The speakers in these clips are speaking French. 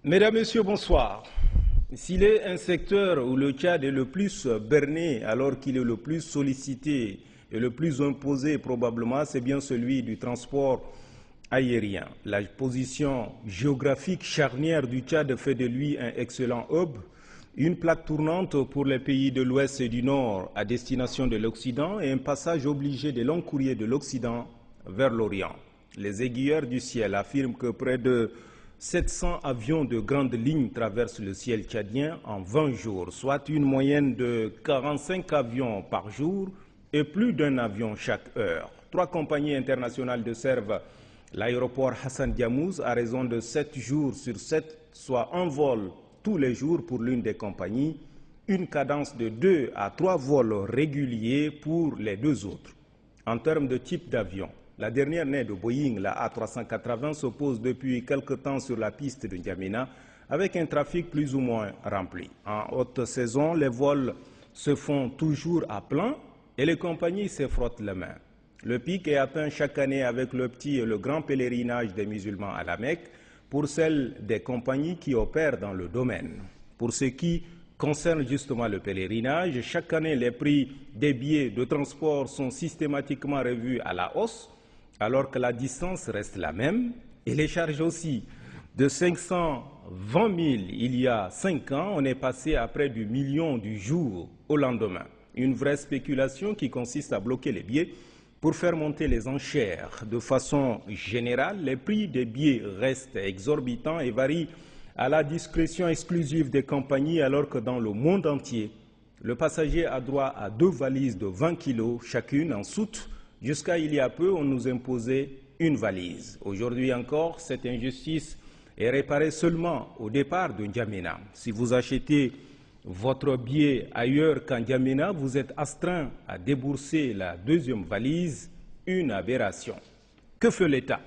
Mesdames, Messieurs, bonsoir. S'il est un secteur où le Tchad est le plus berné, alors qu'il est le plus sollicité et le plus imposé probablement, c'est bien celui du transport aérien. La position géographique charnière du Tchad fait de lui un excellent hub, une plaque tournante pour les pays de l'Ouest et du Nord à destination de l'Occident et un passage obligé des longs courriers de l'Occident vers l'Orient. Les aiguilleurs du ciel affirment que près de 700 avions de grande ligne traversent le ciel tchadien en 20 jours, soit une moyenne de 45 avions par jour et plus d'un avion chaque heure. 3 compagnies internationales desservent l'aéroport Hassan Diamouz à raison de 7 jours sur 7, soit un vol tous les jours pour l'une des compagnies, une cadence de 2 à 3 vols réguliers pour les 2 autres. En termes de type d'avion, la dernière née de Boeing, la A380, se pose depuis quelque temps sur la piste de N'Djamena avec un trafic plus ou moins rempli. En haute saison, les vols se font toujours à plein et les compagnies se frottent les mains. Le pic est atteint chaque année avec le petit et le grand pèlerinage des musulmans à la Mecque pour celles des compagnies qui opèrent dans le domaine. Pour ce qui concerne justement le pèlerinage, chaque année les prix des billets de transport sont systématiquement revus à la hausse, alors que la distance reste la même et les charges aussi. De 520 000 il y a 5 ans, on est passé à près du million du jour au lendemain. Une vraie spéculation qui consiste à bloquer les billets pour faire monter les enchères. De façon générale, les prix des billets restent exorbitants et varient à la discrétion exclusive des compagnies, alors que dans le monde entier, le passager a droit à 2 valises de 20 kg chacune en soute. Jusqu'à il y a peu, on nous imposait une valise. Aujourd'hui encore, cette injustice est réparée seulement au départ de N'Djamena. Si vous achetez votre billet ailleurs qu'en N'Djamena, vous êtes astreint à débourser la 2e valise, une aberration. Que fait l'État?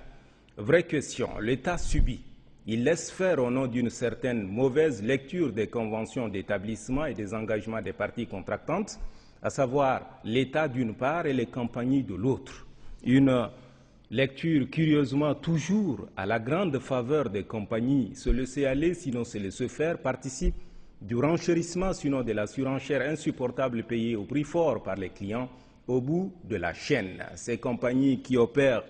Vraie question, l'État subit. Il laisse faire au nom d'une certaine mauvaise lecture des conventions d'établissement et des engagements des parties contractantes, à savoir l'État d'une part et les compagnies de l'autre. Une lecture curieusement toujours à la grande faveur des compagnies. Se laisser aller, sinon se laisser faire, participe du renchérissement, sinon de la surenchère insupportable payée au prix fort par les clients au bout de la chaîne. Ces compagnies qui opèrent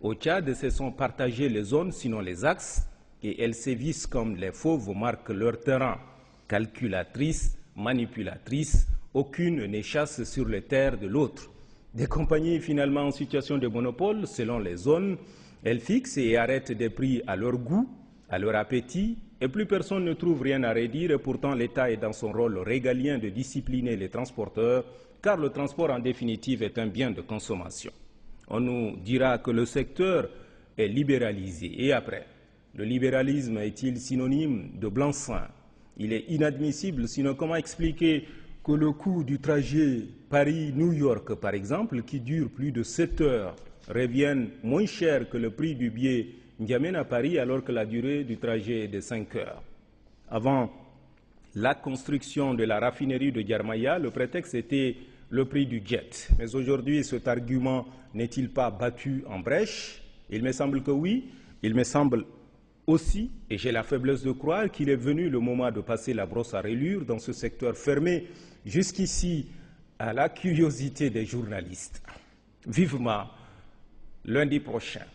au Tchad se sont partagées les zones, sinon les axes, et elles sévissent comme les fauves marquent leur terrain. Calculatrices, manipulatrices, aucune n'échasse sur les terres de l'autre. Des compagnies finalement en situation de monopole, selon les zones, elles fixent et arrêtent des prix à leur goût, à leur appétit, et plus personne ne trouve rien à redire, et pourtant l'État est dans son rôle régalien de discipliner les transporteurs, car le transport en définitive est un bien de consommation. On nous dira que le secteur est libéralisé, et après, le libéralisme est-il synonyme de blanc-seing? Il est inadmissible, sinon comment expliquer que le coût du trajet Paris-New York, par exemple, qui dure plus de 7 heures, revienne moins cher que le prix du billet N'Djamena à Paris, alors que la durée du trajet est de 5 heures. Avant la construction de la raffinerie de Yarmaya, le prétexte était le prix du jet. Mais aujourd'hui, cet argument n'est-il pas battu en brèche? Il me semble que oui. Il me semble aussi, et j'ai la faiblesse de croire, qu'il est venu le moment de passer la brosse à rayures dans ce secteur fermé jusqu'ici à la curiosité des journalistes. Vivement lundi prochain.